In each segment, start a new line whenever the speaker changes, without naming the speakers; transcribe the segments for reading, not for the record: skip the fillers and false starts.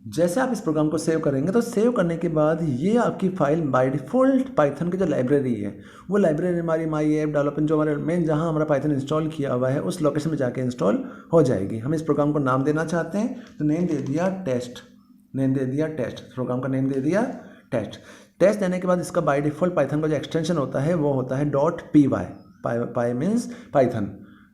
जैसे आप इस प्रोग्राम को सेव करेंगे तो सेव करने के बाद ये आपकी फाइल बाय डिफ़ॉल्ट पाइथन की जो लाइब्रेरी है वो लाइब्रेरी हमारी माई ऐप डेवलपमेंट जो हमारे मेन जहाँ हमारा पाइथन इंस्टॉल किया हुआ है उस लोकेशन में जाके इंस्टॉल हो जाएगी। हम इस प्रोग्राम को नाम देना चाहते हैं तो नेम दे दिया टेस्ट, नेम दे दिया टेस्ट, प्रोग्राम का नेम दे दिया टेस्ट। टेस्ट देने के बाद इसका बाय डिफ़ॉल्ट पाइथन का जो एक्सटेंशन होता है वो होता है .py, pi means Python,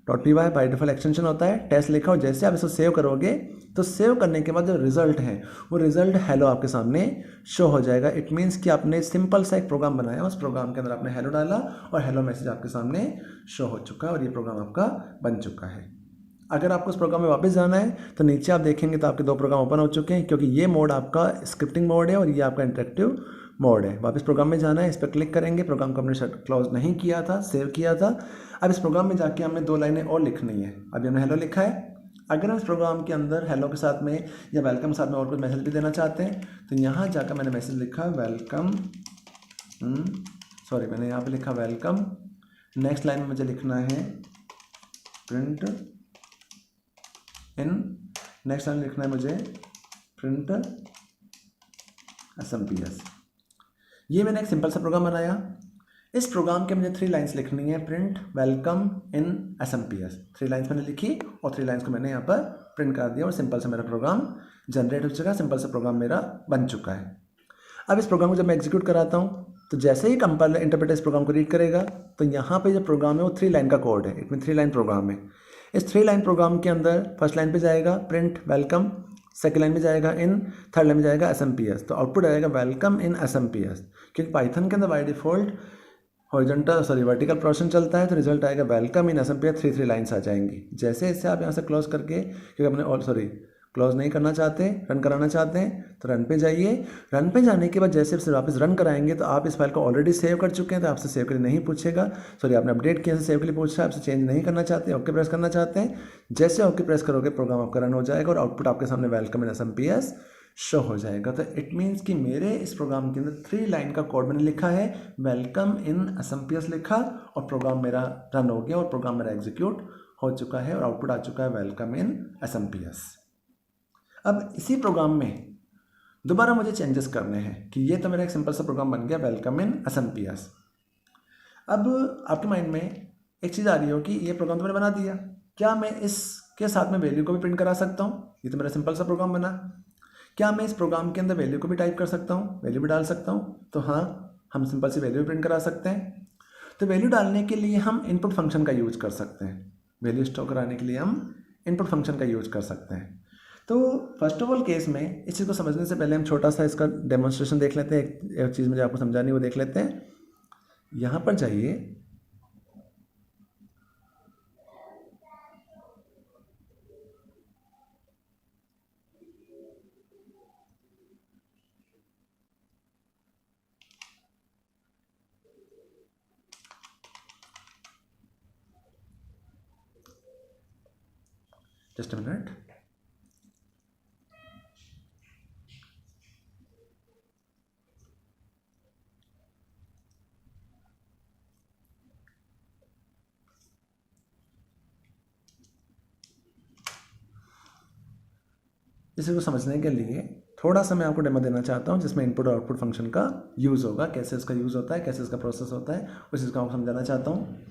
.py by default extension होता है। टेस्ट लिखा और जैसे आप इसको सेव करोगे तो सेव करने के बाद जो रिजल्ट है वो रिजल्ट हेलो आपके सामने शो हो जाएगा। इट मीन्स कि आपने सिंपल सा एक प्रोग्राम बनाया, उस प्रोग्राम के अंदर आपने हेलो डाला और हेलो मैसेज आपके सामने शो हो चुका है और ये प्रोग्राम आपका बन चुका है। अगर आपको उस प्रोग्राम में वापस जाना है तो नीचे आप देखेंगे तो आपके दो प्रोग्राम ओपन हो चुके हैं, क्योंकि ये मोड आपका स्क्रिप्टिंग मोड है और ये आपका इंटरेक्टिव मोड है। वापस प्रोग्राम में जाना है, इस पर क्लिक करेंगे, प्रोग्राम को हमने क्लोज नहीं किया था, सेव किया था। अब इस प्रोग्राम में जाके हमें 2 लाइनें और लिखनी है। अभी हमने हेलो लिखा है, अगर हम इस प्रोग्राम के अंदर हेलो के साथ में या वेलकम के साथ में और कुछ मैसेज भी देना चाहते हैं तो यहाँ जाकर मैंने मैसेज लिखा वेलकम, सॉरी मैंने यहाँ पे लिखा वेलकम। नेक्स्ट लाइन में मुझे लिखना है प्रिंट इन, नेक्स्ट लाइन लिखना है मुझे प्रिंट SMPS। ये मैंने एक सिंपल सा प्रोग्राम बनाया। इस प्रोग्राम के मुझे 3 लाइन्स लिखनी है, print welcome in SMPS। 3 lines मैंने लिखी और 3 लाइन्स को मैंने यहाँ पर प्रिंट कर दिया और सिंपल सा मेरा प्रोग्राम जनरेट हो चुका है, सिंपल सा प्रोग्राम मेरा बन चुका है। अब इस प्रोग्राम को जब मैं एग्जीक्यूट कराता हूँ तो जैसे ही कंपाइलर इंटरप्रेटर इस प्रोग्राम को रीड करेगा तो यहाँ पे जो प्रोग्राम है वो 3 लाइन का कोड है, इसमें 3 लाइन प्रोग्राम है। इस 3 लाइन प्रोग्राम के अंदर फर्स्ट लाइन पे जाएगा प्रिंट वेलकम, सेकेंड लाइन में जाएगा इन, थर्ड लाइन में जाएगा SMPS। तो आउटपुट आएगा वेलकम इन SMPS, क्योंकि पाइथन के अंदर बाय डिफ़ॉल्ट वर्टिकल प्रोसेशन चलता है तो रिजल्ट आएगा वेलकम इन SMPS। 3 लाइन्स आ जाएंगी। जैसे इससे आप यहाँ से क्लोज करके, क्योंकि अपने क्लोज नहीं करना चाहते, रन कराना चाहते हैं तो रन पे जाइए। रन पे जाने के बाद जैसे फिर वापस रन कराएंगे तो आप इस फाइल को ऑलरेडी सेव कर चुके हैं तो आपसे सेव के लिए नहीं पूछेगा, आपने अपडेट किया सेव के लिए पूछ रहा है, आपसे चेंज नहीं करना चाहते, ओके प्रेस करना चाहते हैं। जैसे ओके प्रेस करोगे प्रोग्राम आपका रन हो जाएगा और आउटपुट आपके सामने वेलकम इन SMPS शो हो जाएगा। तो इट मीन्स कि मेरे इस प्रोग्राम के अंदर 3 लाइन का कोड मैंने लिखा है, वेलकम इन SMPS लिखा और प्रोग्राम मेरा रन हो गया और प्रोग्राम मेरा एग्जीक्यूट हो चुका है और आउटपुट आ चुका है वेलकम इन SMPS। अब इसी प्रोग्राम में दोबारा मुझे चेंजेस करने हैं कि ये तो मेरा एक सिंपल सा प्रोग्राम बन गया वेलकम इन SMPS। अब आपके माइंड में एक चीज़ आ रही हो कि ये प्रोग्राम तो मैंने बना दिया, क्या मैं इसके साथ में वैल्यू को भी प्रिंट करा सकता हूँ? ये तो मेरा सिंपल सा प्रोग्राम बना, क्या मैं इस प्रोग्राम के अंदर वैल्यू को भी टाइप कर सकता हूँ, वैल्यू भी डाल सकता हूँ? तो हाँ, हम सिंपल सी वैल्यू भी प्रिंट करा सकते हैं। तो वैल्यू डालने के लिए हम इनपुट फंक्शन का यूज कर सकते हैं, वैल्यू स्टोर कराने के लिए हम इनपुट फंक्शन का यूज कर सकते हैं। तो फर्स्ट ऑफ ऑल केस में इस चीज़ को समझने से पहले हम छोटा सा इसका डेमोन्स्ट्रेशन देख लेते हैं। एक चीज़ मुझे आपको समझानी वो देख लेते हैं। यहाँ पर जाइए, जस्ट अ मिनट। इसी को समझने के लिए थोड़ा सा मैं आपको डेमो देना चाहता हूँ जिसमें इनपुट और आउटपुट फंक्शन का यूज़ होगा, कैसे इसका यूज़ होता है, कैसे इसका प्रोसेस होता है, उस चीज़ को आपको समझाना चाहता हूँ।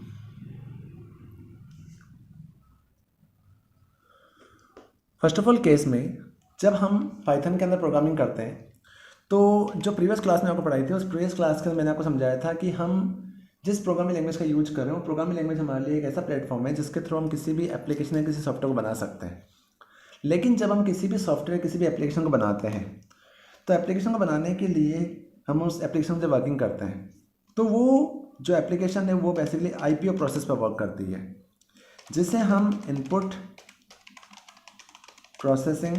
फर्स्ट ऑफ ऑल केस में जब हम पाइथन के अंदर प्रोग्रामिंग करते हैं तो जो प्रीवियस क्लास में आपको पढ़ाई थी उस प्रीवियस क्लास के अंदर मैंने आपको समझाया था कि हम जिस प्रोग्रामिंग लैंग्वेज का यूज कर रहे हैं वो प्रोग्रामिंग लैंग्वेज हमारे लिए एक ऐसा प्लेटफॉर्म है जिसके थ्रू हम किसी भी एप्लीकेशन या किसी सॉफ्टवेयर को बना सकते हैं। लेकिन जब हम किसी भी सॉफ्टवेयर किसी भी एप्लीकेशन को बनाते हैं तो एप्लीकेशन को बनाने के लिए हम उस एप्लीकेशन से वर्किंग करते हैं, तो वो जो एप्लीकेशन है वो बेसिकली IPO प्रोसेस पर वर्क करती है, जिसे हम इनपुट प्रोसेसिंग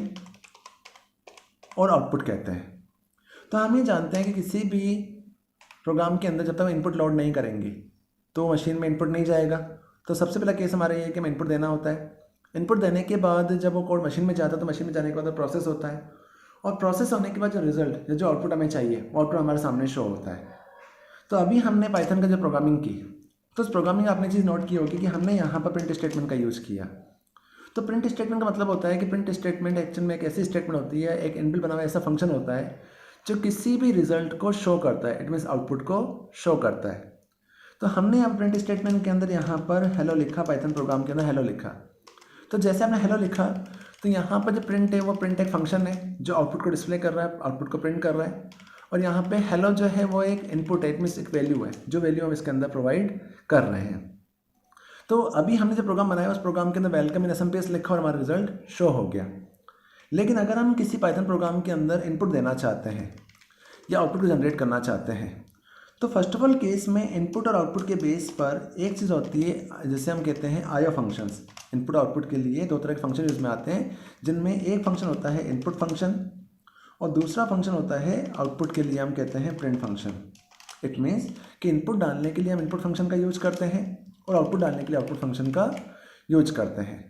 और आउटपुट कहते हैं। तो हम ये जानते हैं कि किसी भी प्रोग्राम के अंदर जब तक इनपुट लोड नहीं करेंगे तो मशीन में इनपुट नहीं जाएगा। तो सबसे पहला केस हमारा ये है कि हमें इनपुट देना होता है। इनपुट देने के बाद जब वो कोड मशीन में जाता है तो मशीन में जाने के बाद प्रोसेस होता है और प्रोसेस होने के बाद जो रिजल्ट जो आउटपुट हमें चाहिए वो आउटपुट हमारे सामने शो होता है। तो अभी हमने पाइथन का जो प्रोग्रामिंग की तो उस प्रोग्रामिंग आपने चीज़ नोट की होगी कि हमने यहाँ पर प्रिंट स्टेटमेंट का यूज़ किया। तो प्रिंट स्टेटमेंट का मतलब होता है कि प्रिंट स्टेटमेंट एक्चुअल में एक ऐसी स्टेटमेंट होती है, एक इनबिल्ट बना हुआ ऐसा फंक्शन होता है जो किसी भी रिजल्ट को शो करता है, इट मीन्स आउटपुट को शो करता है। तो हमने यहाँ प्रिंट स्टेटमेंट के अंदर यहाँ पर हेलो लिखा, पाइथन प्रोग्राम के अंदर हेलो लिखा। तो जैसे हमने हेलो लिखा तो यहाँ पर जो प्रिंट है वो प्रिंट एक फंक्शन है जो आउटपुट को डिस्प्ले कर रहा है, आउटपुट को प्रिंट कर रहा है। और यहाँ पे हेलो जो है वो एक इनपुट है, इट मीन्स एक वैल्यू है जो वैल्यू हम इसके अंदर प्रोवाइड कर रहे हैं। तो अभी हमने जो प्रोग्राम बनाया उस प्रोग्राम के अंदर वेलकम इन एसएमपीएस लिखा और हमारा रिजल्ट शो हो गया। लेकिन अगर हम किसी पाइथन प्रोग्राम के अंदर इनपुट देना चाहते हैं या आउटपुट को जनरेट करना चाहते हैं तो फर्स्ट ऑफ ऑल केस में इनपुट और आउटपुट के बेस पर एक चीज़ होती है जिसे हम कहते हैं आईओ फंक्शंस। इनपुट आउटपुट के लिए दो तरह के फंक्शन यूज में आते हैं, जिनमें एक फंक्शन होता है इनपुट फंक्शन और दूसरा फंक्शन होता है आउटपुट के लिए हम कहते हैं प्रिंट फंक्शन। इट मीन्स कि इनपुट डालने के लिए हम इनपुट फंक्शन का यूज करते हैं और आउटपुट डालने के लिए आउटपुट फंक्शन का यूज करते हैं।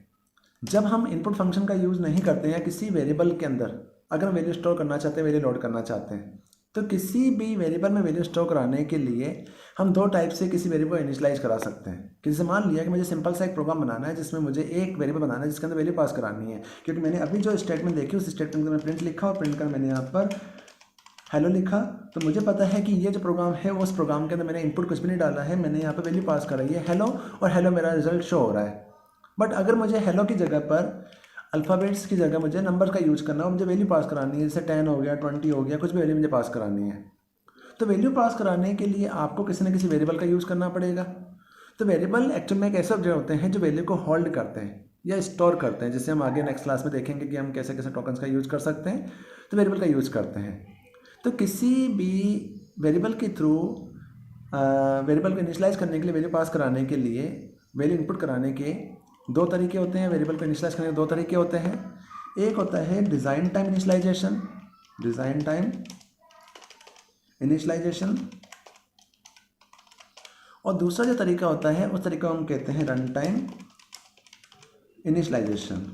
जब हम इनपुट फंक्शन का यूज़ नहीं करते हैं किसी वेरिएबल के अंदर, अगर वैल्यू स्टोर करना चाहते हैं, वैल्यू लोड करना चाहते हैं, तो किसी भी वेरिएबल में वैल्यू स्टोर कराने के लिए हम दो टाइप से किसी वेरिएबल को इनिशियलाइज करा सकते हैं। किसी से मान लिया कि मुझे सिंपल सा एक प्रोग्राम बनाना है जिसमें मुझे एक वेरिएबल बनाना है जिसके अंदर वैल्यू पास करानी है, क्योंकि मैंने अभी जो स्टेटमेंट देखी उस स्टेटमेंट में प्रिंट लिखा और प्रिंट कर मैंने यहाँ पर हेलो लिखा। तो मुझे पता है कि ये जो प्रोग्राम है उस प्रोग्राम के अंदर मैंने इनपुट कुछ भी नहीं डाला है, मैंने यहाँ पर वैल्यू पास कराई है हेलो और हेलो मेरा रिजल्ट शो हो रहा है। बट अगर मुझे हेलो की जगह पर अल्फ़ाबेट्स की जगह मुझे नंबर का यूज़ करना है और मुझे वैल्यू पास करानी है, जैसे 10 हो गया, 20 हो गया, कुछ भी वैल्यू मुझे पास करानी है, तो वैल्यू पास कराने के लिए आपको किसी न किसी वेरिएबल का यूज़ करना पड़ेगा। तो वेरिएबल एक्चुअल में एक ऐसे ऑब्जेक्ट होते हैं जो वैल्यू को होल्ड करते हैं या स्टोर करते हैं, जिससे हम आगे नेक्स्ट क्लास में देखेंगे कि हम कैसे कैसे टोकन्स का यूज़ कर सकते हैं। तो वेरिएबल का यूज़ करते हैं। तो किसी भी वेरिएबल के थ्रू वेरिएबल को इनिशियलाइज करने के लिए, वैल्यू पास कराने के लिए, वैल्यू इनपुट कराने के दो तरीके होते हैं। वेरिएबल को इनिशियलाइज करने के दो तरीके होते हैं। एक होता है design time initialization, design time initialization, और दूसरा जो तरीका होता है उस तरीका हम कहते हैं रन टाइम इनिशियलाइजेशन।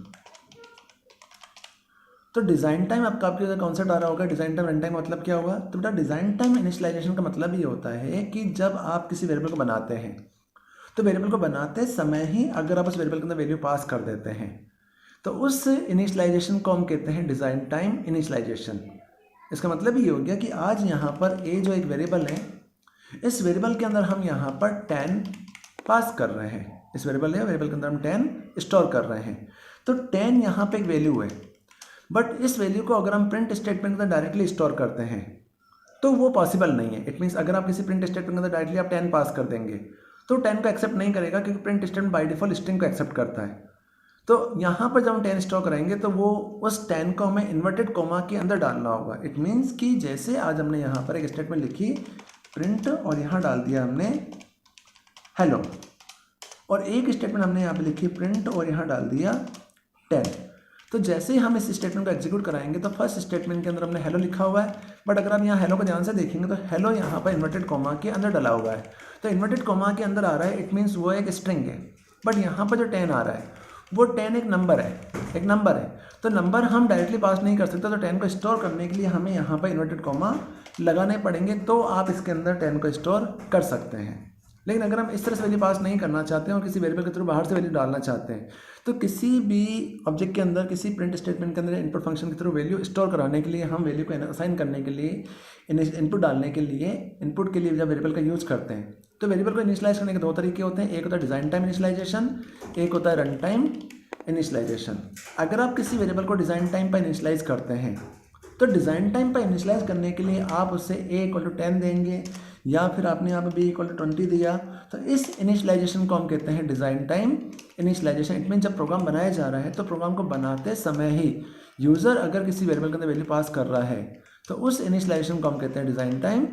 तो डिज़ाइन टाइम आपका आपके कॉन्सेप्ट आ रहा होगा, डिज़ाइन टाइम रन टाइम मतलब क्या होगा। तो बेटा डिज़ाइन टाइम इनिशियलाइजेशन का मतलब ये होता है कि जब आप किसी वेरिएबल को बनाते हैं तो वेरिएबल को बनाते समय ही अगर आप उस वेरिएबल के अंदर वैल्यू पास कर देते हैं तो उस इनिशियलाइजेशन को हम कहते हैं डिज़ाइन टाइम इनिशियलाइजेशन। इसका मतलब ये हो गया कि आज यहाँ पर ए जो एक वेरिएबल है, इस वेरिएबल के अंदर हम यहाँ पर 10 पास कर रहे हैं। इस वेरिएबल है, वेरिएबल के अंदर हम 10 स्टोर कर रहे हैं। तो 10 यहाँ पे एक वैल्यू है, बट इस वैल्यू को अगर हम प्रिंट स्टेटमेंट के अंदर डायरेक्टली स्टोर करते हैं तो वो पॉसिबल नहीं है। इट मीन्स अगर आप किसी प्रिंट स्टेटमेंट के अंदर डायरेक्टली आप 10 पास कर देंगे तो 10 को एक्सेप्ट नहीं करेगा, क्योंकि print statement by default string को एक्सेप्ट करता है। तो यहाँ पर जब हम 10 स्टोर करेंगे तो वो उस 10 को हमें इन्वर्टेड कोमा के अंदर डालना होगा। इट मीन्स कि जैसे आज हमने यहाँ पर एक स्टेटमेंट लिखी प्रिंट और यहाँ डाल दिया हमने हेलो, और एक स्टेटमेंट हमने यहाँ पे लिखी प्रिंट और यहाँ डाल दिया 10। तो जैसे ही हम इस स्टेटमेंट को एग्जीक्यूट कराएंगे तो फर्स्ट स्टेटमेंट के अंदर हमने हेलो लिखा हुआ है, बट अगर आप यहाँ हेलो को ध्यान से देखेंगे तो हेलो यहाँ पर इन्वर्टेड कोमा के अंदर डाला हुआ है। तो इन्वर्टेड कोमा के अंदर आ रहा है, इट मीन्स वो एक स्ट्रिंग है। बट यहाँ पर जो 10 आ रहा है वो 10 एक नंबर है, एक नंबर है। तो नंबर हम डायरेक्टली पास नहीं कर सकते, तो 10 को स्टोर करने के लिए हमें यहाँ पर इन्वर्टेड कोमा लगाने पड़ेंगे, तो आप इसके अंदर 10 को स्टोर कर सकते हैं। लेकिन अगर हम इस तरह से वैल्यू पास नहीं करना चाहते हैं और किसी वेरिएबल के थ्रू बाहर से वैल्यू डालना चाहते हैं, तो किसी भी ऑब्जेक्ट के अंदर, किसी प्रिंट स्टेटमेंट के अंदर इनपुट फंक्शन के थ्रू वैल्यू स्टोर कराने के लिए हम वैल्यू को असाइन करने के लिए, इनपुट डालने के लिए, इनपुट के लिए जब वेरिएबल का यूज़ करते हैं तो वेरिएबल को इनिशियलाइज करने के दो तरीके होते हैं। एक होता है डिज़ाइन टाइम इनिशियलाइजेशन, एक होता है रन टाइम इनिशियलाइजेशन। अगर आप किसी वेरिएबल को डिज़ाइन टाइम पर इनिशियलाइज करते हैं तो डिज़ाइन टाइम पर इनिशियलाइज करने के लिए आप उससे a = 10 देंगे या फिर आपने यहाँ पर b = 20 दिया। तो इस इनिशियलाइजेशन को हम कहते हैं design time initialization. It mean जब प्रोग्राम बनाया जा रहा है तो प्रोग्राम को बनाते समय ही यूज़र अगर किसी वेरिएबल के अंदर वैल्यू पास कर रहा है तो उस इनिशियलाइजेशन को हम कहते हैं डिज़ाइन टाइम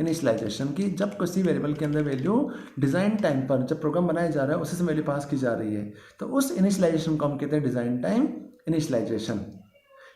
इनिशियलाइजेशन। की जब किसी वेरिएबल के अंदर वैल्यू डिज़ाइन टाइम पर जब प्रोग्राम बनाया जा रहा है उसी से वैल्यू पास की जा रही है, तो उस इनिशियलाइजेशन को हम कहते हैं डिज़ाइन टाइम इनिशियलाइजेशन।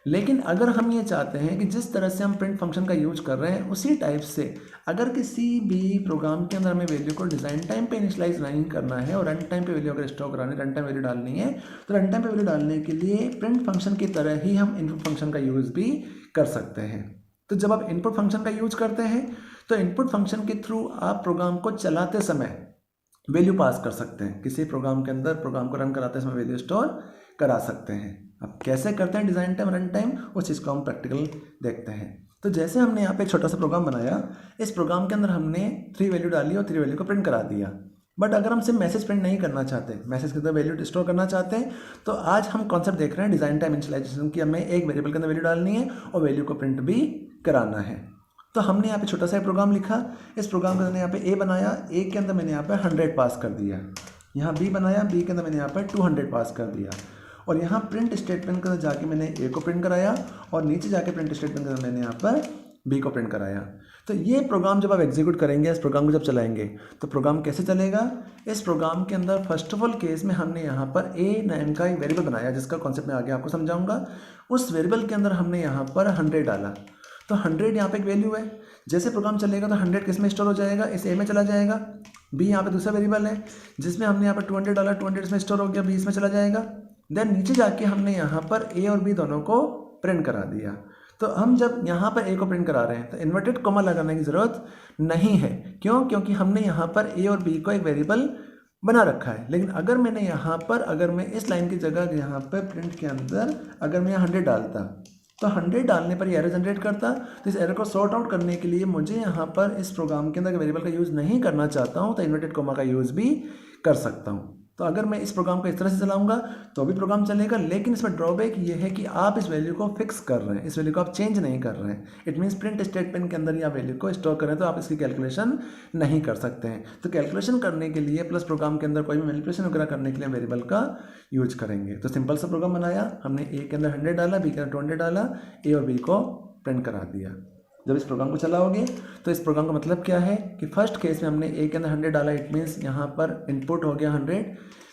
लेकिन अगर हम ये चाहते हैं कि जिस तरह से हम प्रिंट फंक्शन का यूज कर रहे हैं उसी टाइप से अगर किसी भी प्रोग्राम के अंदर हमें वैल्यू को डिज़ाइन टाइम पे इनिशियलाइज नहीं करना है और रन टाइम पे वैल्यू अगर स्टोर करानी, रन टाइम वैल्यू डालनी है, तो रन टाइम पे वैल्यू डालने के लिए प्रिंट फंक्शन की तरह ही हम इनपुट फंक्शन का यूज़ भी कर सकते हैं। तो जब आप इनपुट फंक्शन का यूज करते हैं तो इनपुट फंक्शन के थ्रू आप प्रोग्राम को चलाते समय वैल्यू पास कर सकते हैं। किसी प्रोग्राम के अंदर प्रोग्राम को रन कराते समय वैल्यू स्टोर करा सकते हैं। अब कैसे करते हैं डिज़ाइन टाइम रन टाइम, उस चीज़ को हम प्रैक्टिकल देखते हैं। तो जैसे हमने यहाँ पे एक छोटा सा प्रोग्राम बनाया, इस प्रोग्राम के अंदर हमने 3 वैल्यू डाली और 3 वैल्यू को प्रिंट करा दिया। बट अगर हम सिर्फ मैसेज प्रिंट नहीं करना चाहते, मैसेज के अंदर वैल्यू स्टोर करना चाहते हैं, तो आज हम कॉन्सेप्ट देख रहे हैं डिज़ाइन टाइम इनिशियलाइजेशन की। हमें एक वेरिएबल के अंदर वैल्यू डालनी है और वैल्यू को प्रिंट भी कराना है। तो हमने यहाँ पे छोटा सा प्रोग्राम लिखा। इस प्रोग्राम के अंदर यहाँ पे ए बनाया, ए के अंदर मैंने यहाँ पे 100 पास कर दिया। यहाँ बी बनाया, बी के अंदर मैंने यहाँ पर 200 पास कर दिया। और यहाँ प्रिंट स्टेटमेंट के अंदर जाके मैंने ए को प्रिंट कराया और नीचे जाके प्रिंट स्टेटमेंट के अंदर मैंने यहाँ पर बी को प्रिंट कराया। तो ये प्रोग्राम जब आप एग्जीक्यूट करेंगे, इस प्रोग्राम को जब चलाएंगे, तो प्रोग्राम कैसे चलेगा? इस प्रोग्राम के अंदर फर्स्ट ऑफ ऑल केस में हमने यहाँ पर ए नाम का एक वेरिएबल बनाया, जिसका कॉन्सेप्ट मैं आगे आपको समझाऊंगा। उस वेरिएबल के अंदर हमने यहाँ पर 100 डाला, तो 100 यहाँ पे एक वैल्यू है। जैसे प्रोग्राम चलेगा तो 100 किस में स्टोर हो जाएगा? इस ए में चला जाएगा। बी यहाँ पे दूसरा वेरिएबल है जिसमें हमने यहाँ पर 200 डाला, 200 इसमें स्टोर हो गया, बी इसमें चला जाएगा। देन नीचे जाके हमने यहाँ पर ए और बी दोनों को प्रिंट करा दिया। तो हम जब यहाँ पर ए को प्रिंट करा रहे हैं तो इन्वर्टेड कॉमा लगाने की ज़रूरत नहीं है। क्यों? क्योंकि हमने यहाँ पर ए और बी को एक वेरिएबल बना रखा है। लेकिन अगर मैंने यहाँ पर, अगर मैं इस लाइन की जगह यहाँ पर प्रिंट के अंदर अगर मैं 100 डालता, तो 100 डालने पर ये एरर जनरेट करता। तो इस एरर को सॉर्ट आउट करने के लिए मुझे यहाँ पर इस प्रोग्राम के अंदर वेरिएबल का यूज़ नहीं करना चाहता हूँ, तो इन्वर्टेड कॉमा का यूज़ भी कर सकता हूँ। तो अगर मैं इस प्रोग्राम को इस तरह से चलाऊंगा तो भी प्रोग्राम चलेगा, लेकिन इसमें ड्रॉबैक ये है कि आप इस वैल्यू को फिक्स कर रहे हैं, इस वैल्यू को आप चेंज नहीं कर रहे हैं। इट मीन्स प्रिंट स्टेटमेंट के अंदर ही आप वैल्यू को स्टोर करें तो आप इसकी कैलकुलेशन नहीं कर सकते हैं। तो कैलकुलेशन करने के लिए प्लस प्रोग्राम के अंदर कोई भी मैनिपुलेशन वगैरह करने के लिए वेरिएबल का यूज करेंगे। तो सिंपल सा प्रोग्राम बनाया हमने, ए के अंदर 100 डाला, बी के अंदर 200 डाला, ए और बी को प्रिंट करा दिया। जब इस प्रोग्राम को चलाओगे तो इस प्रोग्राम का मतलब क्या है कि फर्स्ट केस में हमने ए के अंदर 100 डाला, इट मीन्स यहाँ पर इनपुट हो गया 100,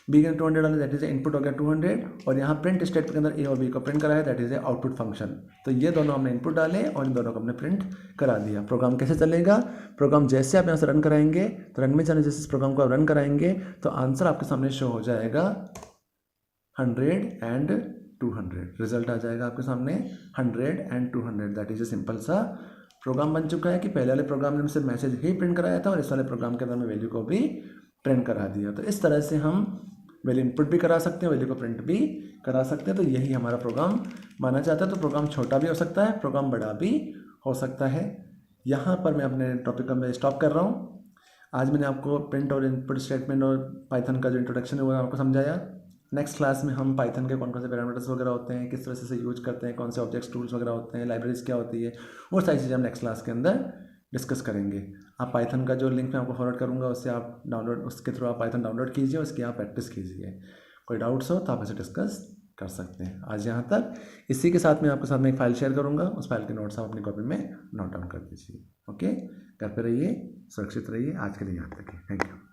बी के अंदर 200 डाला, दैट इज इनपुट हो गया 200, और यहाँ प्रिंट स्टेटमेंट के अंदर ए और बी को प्रिंट कराया, that is a output function. तो ये दोनों हमने इनपुट डाले और इन दोनों को हमने प्रिंट करा दिया। प्रोग्राम कैसे चलेगा? प्रोग्राम जैसे आप यहाँ से रन कराएंगे, तो रन में जाने जैसे इस प्रोग्राम को आप रन कराएंगे तो आंसर आपके सामने शो हो जाएगा 100 एंड 200। रिजल्ट आ जाएगा आपके सामने 100 and 200। That is a simple सा प्रोग्राम बन चुका है कि पहले वाले प्रोग्राम ने हमसे मैसेज ही प्रिंट कराया था और इस वाले प्रोग्राम के अंदर में वैल्यू को भी प्रिंट करा दिया। तो इस तरह से हम वैल्यू इनपुट भी करा सकते हैं, वैल्यू को प्रिंट भी करा सकते हैं। तो यही हमारा प्रोग्राम माना जाता है। तो प्रोग्राम छोटा भी हो सकता है, प्रोग्राम बड़ा भी हो सकता है। यहाँ पर मैं अपने टॉपिक का मैं स्टॉप कर रहा हूँ। आज मैंने आपको प्रिंट और इनपुट स्टेटमेंट और पाइथन का जो इंट्रोडक्शन है वो आपको समझाया। नेक्स्ट क्लास में हम पाइथन के कौन कौन से पैरामीटर्स वगैरह होते हैं, किस तरह से यूज करते हैं, कौन से ऑब्जेक्ट्स टूल्स वगैरह होते हैं, लाइब्रेरीज क्या होती है, वो सारी चीज़ें हम नेक्स्ट क्लास के अंदर डिस्कस करेंगे। आप पाइथन का जो लिंक मैं आपको फॉरवर्ड करूँगा उससे आप डाउनलोड, उसके थ्रू आप पाइथन डाउनलोड कीजिए, उसकी आप प्रैक्टिस कीजिए। कोई डाउट्स हो तो आप इसे डिस्कस कर सकते हैं। आज यहाँ तक। इसी के साथ मैं आपके साथ में एक फाइल शेयर करूँगा, उस फाइल के नोट्स आप अपनी कॉपी में नोट डाउन कर दीजिए। ओके, घर पे रहिए, सुरक्षित रहिए। आज के लिए यहाँ तक है। Thank you.